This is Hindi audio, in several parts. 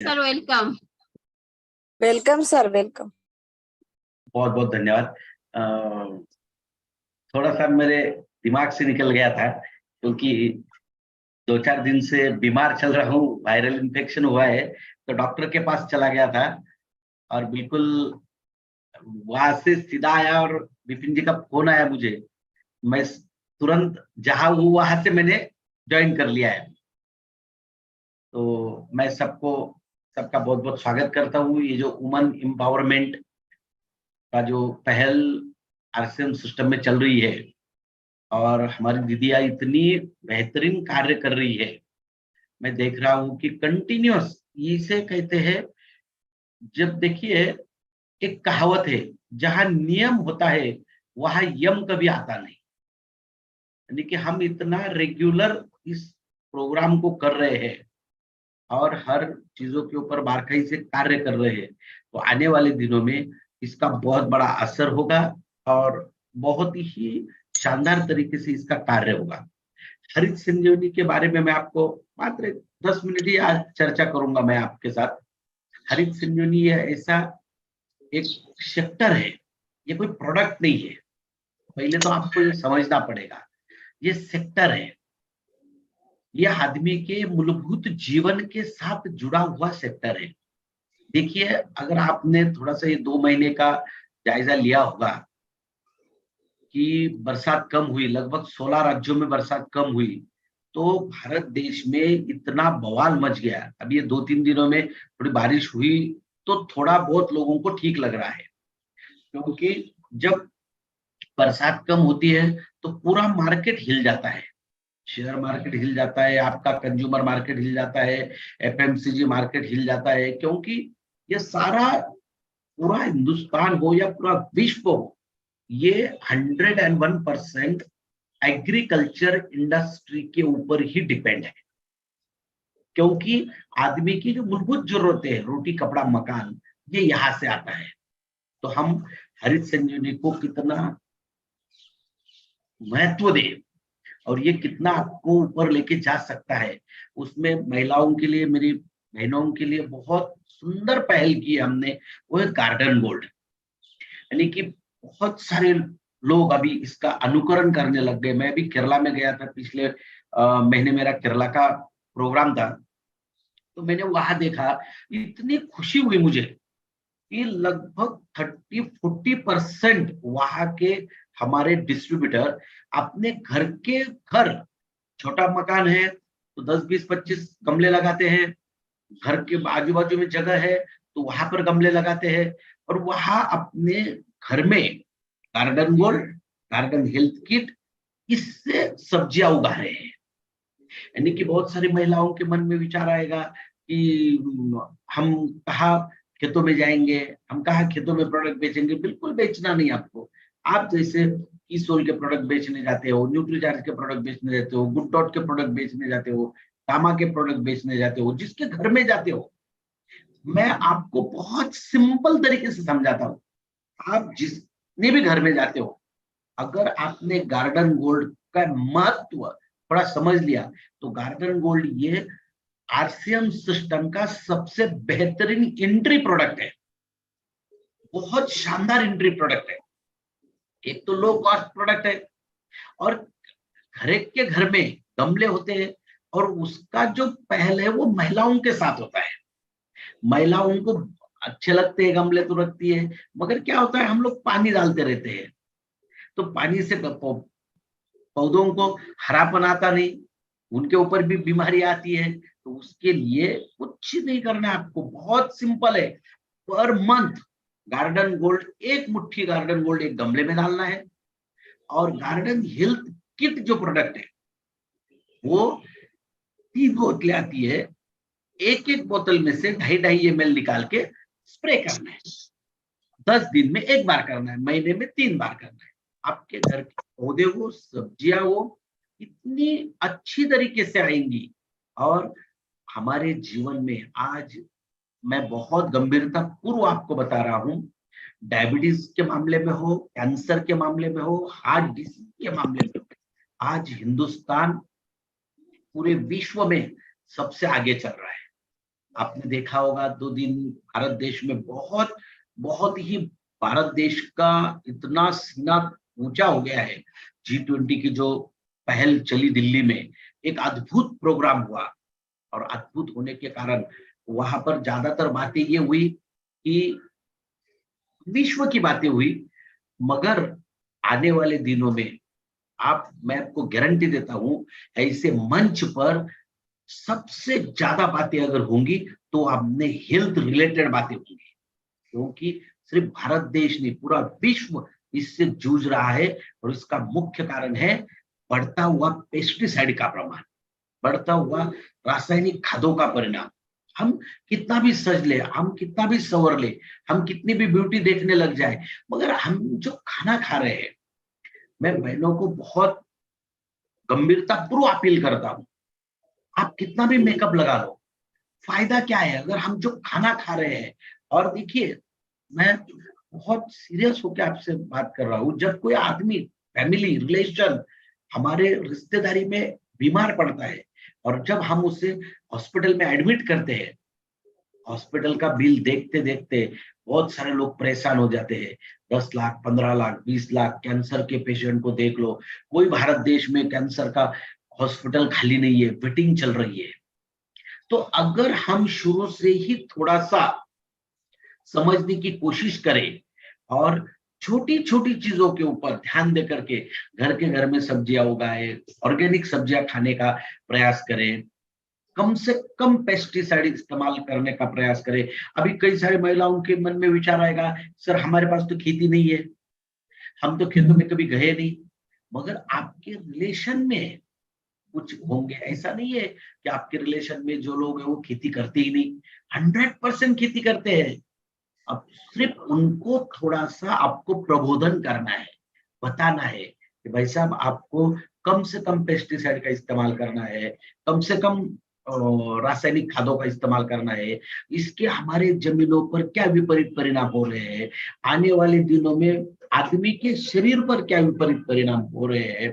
Sir welcome. Welcome sir, welcome. बहुत बहुत धन्यवाद। थोड़ा सा मेरे दिमाग से निकल गया था क्योंकि 2-4 दिन से बीमार चल रहा हूँ, वायरल इन्फेक्शन हुआ है, तो डॉक्टर के पास चला गया था और बिल्कुल वहां से सीधा आया और विपिन जी का फोन आया मुझे। मैं तुरंत जहां हूँ वहां से मैंने ज्वाइन कर लिया है। तो मैं सबका बहुत बहुत स्वागत करता हूँ। ये जो वुमन एम्पावरमेंट का जो पहल आरसीएम सिस्टम में चल रही है और हमारी दीदियां इतनी बेहतरीन कार्य कर रही है, मैं देख रहा हूँ कि कंटिन्यूअस, इसे कहते हैं, जब देखिए एक कहावत है, जहां नियम होता है वहां यम कभी आता नहीं। यानी कि हम इतना रेगुलर इस प्रोग्राम को कर रहे हैं और हर चीजों के ऊपर बारीकी से कार्य कर रहे हैं, तो आने वाले दिनों में इसका बहुत बड़ा असर होगा और बहुत ही शानदार तरीके से इसका कार्य होगा। हरित संजीवनी के बारे में मैं आपको मात्र 10 मिनट ही आज चर्चा करूंगा मैं आपके साथ। हरित संजीवनी ये ऐसा एक सेक्टर है, ये कोई प्रोडक्ट नहीं है। पहले तो आपको ये समझना पड़ेगा, ये सेक्टर है, ये आदमी के मूलभूत जीवन के साथ जुड़ा हुआ सेक्टर है। देखिए, अगर आपने थोड़ा सा ये 2 महीने का जायजा लिया होगा कि बरसात कम हुई, लगभग 16 राज्यों में बरसात कम हुई, तो भारत देश में इतना बवाल मच गया। अब ये 2-3 दिनों में थोड़ी बारिश हुई तो थोड़ा बहुत लोगों को ठीक लग रहा है, क्योंकि जब बरसात कम होती है तो पूरा मार्केट हिल जाता है। शेयर मार्केट हिल जाता है, आपका कंज्यूमर मार्केट हिल जाता है, एफएमसीजी मार्केट हिल जाता है, क्योंकि ये सारा पूरा हिंदुस्तान हो या पूरा विश्व हो, ये 101% एग्रीकल्चर इंडस्ट्री के ऊपर ही डिपेंड है। क्योंकि आदमी की जो मूलभूत जरूरतें हैं, रोटी कपड़ा मकान, ये यहां से आता है। तो हम हरित संजीवनी को कितना महत्व दें और ये कितना आपको ऊपर लेके जा सकता है, उसमें महिलाओं के लिए, मेरी बहनों के लिए बहुत सुंदर पहल की है हमने, वो है गार्डन गोल्ड। यानी कि बहुत सारे लोग अभी इसका अनुकरण करने लग गए। मैं भी केरला में गया था, पिछले महीने मेरा केरला का प्रोग्राम था, तो मैंने वहां देखा, इतनी खुशी हुई मुझे कि लगभग 30-40% वहां के हमारे डिस्ट्रीब्यूटर अपने घर के घर, छोटा मकान है तो 10-20-25 गमले लगाते हैं, घर के आजू बाजू में जगह है तो वहां पर गमले लगाते हैं और वहां अपने घर में garden gold, garden health kit, इससे सब्जियां उगा रहे हैं। यानी कि बहुत सारी महिलाओं के मन में विचार आएगा कि हम कहा खेतों में जाएंगे, हम कहा खेतों में प्रोडक्ट बेचेंगे। बिल्कुल बेचना नहीं आपको। आप जैसे ईसोल के प्रोडक्ट बेचने जाते हो, न्यूट्रीचार्ज के प्रोडक्ट बेचने जाते हो, गुड डॉट के प्रोडक्ट बेचने जाते हो, कामा के प्रोडक्ट बेचने जाते हो, जिसके घर में जाते हो, मैं आपको बहुत सिंपल तरीके से समझाता हूँ। आप जिसने भी घर में जाते हो, अगर आपने गार्डन गोल्ड का महत्व थोड़ा समझ लिया, तो गार्डन गोल्ड ये आरसीएम सिस्टम का सबसे बेहतरीन एंट्री प्रोडक्ट है। बहुत शानदार एंट्री प्रोडक्ट है। एक तो लो कॉस्ट प्रोडक्ट है और हर एक के घर में गमले होते हैं और उसका जो पहल है वो महिलाओं के साथ होता है। महिलाओं को अच्छे लगते हैं गमले, तो रखती है, मगर क्या होता है, हम लोग पानी डालते रहते हैं, तो पानी से पौधों को हरापन आता नहीं, उनके ऊपर भी बीमारी आती है। तो उसके लिए कुछ नहीं करना है आपको, बहुत सिंपल है। पर मंथ गार्डन गोल्ड, एक मुट्ठी गार्डन गोल्ड एक गमले में डालना है और गार्डन हेल्थ किट जो प्रोडक्ट है वो 3 बोतलें आती है, एक एक बोतल में से 2.5 ml निकाल के स्प्रे करना है। 10 दिन में एक बार करना है, महीने में 3 बार करना है। आपके घर के पौधे हो, सब्जियां हो, इतनी अच्छी तरीके से आएंगी। और हमारे जीवन में आज मैं बहुत गंभीरता पूर्व आपको बता रहा हूं, डायबिटीज के मामले में हो, कैंसर के मामले में हो, हार्ट डिसीज के मामले में हो, आज हिंदुस्तान पूरे विश्व में सबसे आगे चल रहा है। आपने देखा होगा 2 दिन भारत देश में बहुत बहुत ही भारत देश का इतना सीना ऊंचा हो गया है। G20 की जो पहल चली दिल्ली में, एक अद्भुत प्रोग्राम हुआ, और अद्भुत होने के कारण वहां पर ज्यादातर बातें ये हुई कि विश्व की बातें हुई, मगर आने वाले दिनों में मैं आपको गारंटी देता हूं, ऐसे मंच पर सबसे ज्यादा बातें अगर होंगी तो आपने हेल्थ रिलेटेड बातें होंगी, क्योंकि सिर्फ भारत देश नहीं, पूरा विश्व इससे जूझ रहा है। और इसका मुख्य कारण है बढ़ता हुआ पेस्टिसाइड का प्रमाण, बढ़ता हुआ रासायनिक खादों का परिणाम। हम कितना भी सज ले, हम कितना भी संवर ले, हम कितनी भी ब्यूटी देखने लग जाए, मगर हम जो खाना खा रहे हैं, मैं बहनों को बहुत गंभीरता पूर्व अपील करता हूं, आप कितना भी मेकअप लगा लो, फायदा क्या है अगर हम जो खाना खा रहे हैं। और देखिए, मैं बहुत सीरियस होकर आपसे बात कर रहा हूं, जब कोई आदमी, फैमिली, रिलेशन, हमारे रिश्तेदारी में बीमार पड़ता है, और जब हम उसे हॉस्पिटल में एडमिट करते हैं, हॉस्पिटल का बिल देखते देखते बहुत सारे लोग परेशान हो जाते हैं। 10 लाख, 15 लाख, 20 लाख, कैंसर के पेशेंट को देख लो, कोई भारत देश में कैंसर का हॉस्पिटल खाली नहीं है, वेटिंग चल रही है। तो अगर हम शुरू से ही थोड़ा सा समझने की कोशिश करें, और छोटी छोटी चीजों के ऊपर ध्यान दे करके घर में सब्जियां उगाए, ऑर्गेनिक सब्जियां खाने का प्रयास करें, कम से कम पेस्टिसाइड इस्तेमाल करने का प्रयास करें। अभी कई सारी महिलाओं के मन में विचार आएगा, सर हमारे पास तो खेती नहीं है, हम तो खेतों में कभी गए नहीं। मगर आपके रिलेशन में कुछ होंगे, ऐसा नहीं है कि आपके रिलेशन में जो लोग हैं वो खेती करते ही नहीं, 100% खेती करते हैं। अब सिर्फ उनको थोड़ा सा आपको प्रबोधन करना है, बताना है कि भाई साहब आपको कम से कम पेस्टिसाइड का इस्तेमाल करना है, कम से कम रासायनिक खादों का इस्तेमाल करना है। इसके हमारे जमीनों पर क्या विपरीत परिणाम हो रहे हैं, आने वाले दिनों में आदमी के शरीर पर क्या विपरीत परिणाम हो रहे हैं।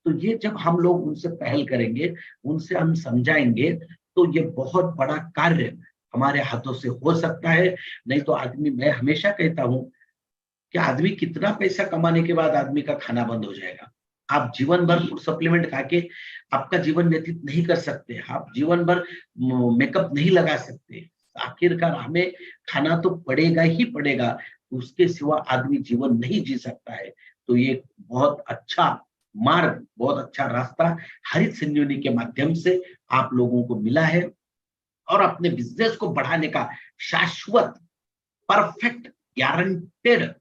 तो ये जब हम लोग उनसे पहल करेंगे, उनसे हम समझाएंगे, तो ये बहुत बड़ा कार्य हमारे हाथों से हो सकता है। नहीं तो आदमी, मैं हमेशा कहता हूं कि आदमी कितना पैसा कमाने के बाद आदमी का खाना बंद हो जाएगा। आप जीवन भर फूड सप्लीमेंट खा के आपका जीवन व्यतीत नहीं कर सकते, आप जीवन भर मेकअप नहीं लगा सकते। आखिरकार हमें खाना तो पड़ेगा ही पड़ेगा, उसके सिवा आदमी जीवन नहीं जी सकता है। तो ये बहुत अच्छा मार्ग, बहुत अच्छा रास्ता हरित संजीवनी के माध्यम से आप लोगों को मिला है, और अपने बिजनेस को बढ़ाने का शाश्वत, परफेक्ट, गारंटेड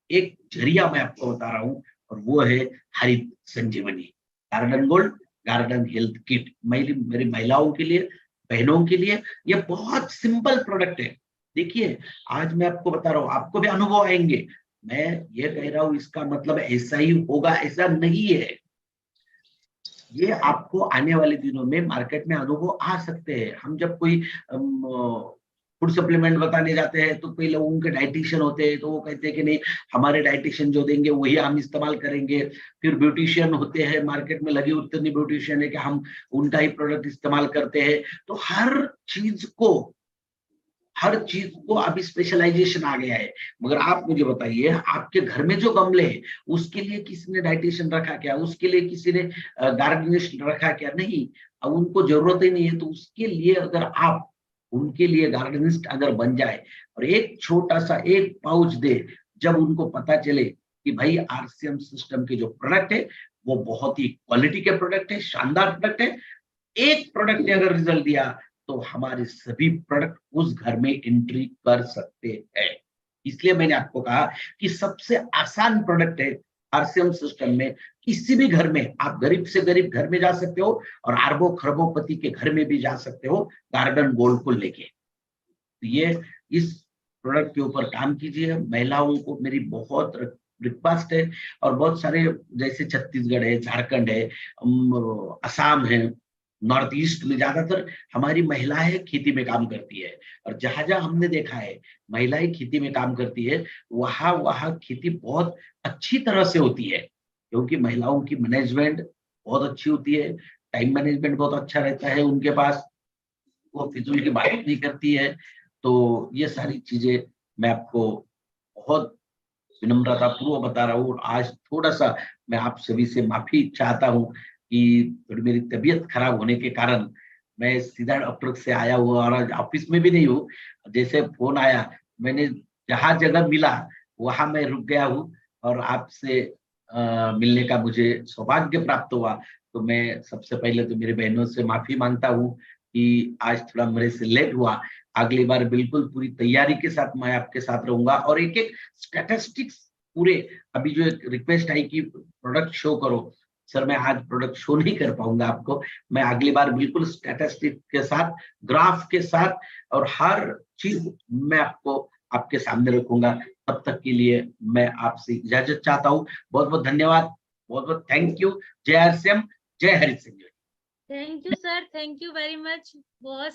एक जरिया मैं आपको बता रहा हूं, और वो है Harit Sanjeevani garden gold, garden health kit. मेरी महिलाओं के लिए, बहनों के लिए ये बहुत सिंपल प्रोडक्ट है। देखिए, आज मैं आपको बता रहा हूँ, आपको भी अनुभव आएंगे। मैं ये कह रहा हूँ इसका मतलब ऐसा ही होगा, ऐसा नहीं है। ये आपको आने वाले दिनों में मार्केट में अनुभव आ सकते हैं। हम जब कोई फूड सप्लीमेंट बताने जाते हैं, तो कई लोगों के डाइटिशियन होते हैं, तो वो कहते हैं कि नहीं, हमारे डाइटिशियन जो देंगे वही हम इस्तेमाल करेंगे। फिर ब्यूटिशियन होते हैं, मार्केट में लगी उतनी ब्यूटिशियन है कि हम उनका ही प्रोडक्ट इस्तेमाल करते हैं। तो हर चीज को अभी स्पेशलाइजेशन आ गया है। मगर आप मुझे बताइए, आपके घर में जो गमले हैं, उसके लिए किसी ने डाइटिशियन रखा क्या, उसके लिए किसी ने गार्डनिस्ट रखा क्या? नहीं। अब उनको जरूरत ही नहीं है। तो उसके लिए अगर आप उनके लिए गार्डनिस्ट अगर बन जाए, और एक छोटा सा एक पाउच दे, जब उनको पता चले कि भाई RCM सिस्टम के जो प्रोडक्ट है वो बहुत ही क्वालिटी के प्रोडक्ट है, शानदार प्रोडक्ट है, एक प्रोडक्ट ने अगर रिजल्ट दिया, तो हमारे सभी प्रोडक्ट उस घर में एंट्री कर सकते हैं। इसलिए मैंने आपको कहा कि सबसे आसान प्रोडक्ट है RCM सिस्टम में। किसी भी घर में, आप गरीब से गरीब घर में जा सकते हो, और अरबों खरबों के घर में भी जा सकते हो गार्डन गोल्ड को लेके। तो ये इस प्रोडक्ट के ऊपर काम कीजिए। महिलाओं को मेरी बहुत रिक्वेस्ट है, और बहुत सारे, जैसे छत्तीसगढ़ है, झारखंड है, असम है, नॉर्थ ईस्ट में ज्यादातर हमारी महिलाएं खेती में काम करती है। और जहां जहां हमने देखा है महिलाएं खेती में काम करती है, वहां वहां खेती बहुत अच्छी तरह से होती है, क्योंकि महिलाओं की मैनेजमेंट बहुत अच्छी होती है, टाइम मैनेजमेंट बहुत अच्छा रहता है उनके पास। वो फिजूल की बात नहीं करती है। तो ये सारी चीजें मैं आपको बहुत विनम्रता पूर्वक बता रहा हूँ। आज थोड़ा सा मैं आप सभी से माफी चाहता हूँ कि थोड़ी मेरी तबीयत खराब होने के कारण मैं सीधा डॉक्टर से आया हुआ और आज ऑफिस में भी नहीं हूँ। जैसे फोन आया, मैंने जहाँ जगह मिला वहां मैं रुक गया हूँ और आपसे मिलने का मुझे सौभाग्य प्राप्त हुआ। तो मैं सबसे पहले तो मेरी बहनों से माफी मांगता हूँ कि आज थोड़ा मेरे से लेट हुआ। अगली बार बिल्कुल पूरी तैयारी के साथ मैं आपके साथ रहूंगा और एक एक स्टैटिस्टिक्स पूरे, अभी जो एक रिक्वेस्ट आई कि प्रोडक्ट शो करो, सर मैं आज प्रोडक्ट शो नहीं कर पाऊंगा आपको। मैं अगली बार बिल्कुल स्टैटिस्टिक के साथ, ग्राफ के साथ और हर चीज मैं आपको आपके सामने रखूंगा। तब तक के लिए मैं आपसे इजाजत चाहता हूँ। बहुत बहुत धन्यवाद, बहुत बहुत थैंक यू। जय हरिश्चंद्र, जय Hari Singh. Thank you sir, thank you very much. बहुत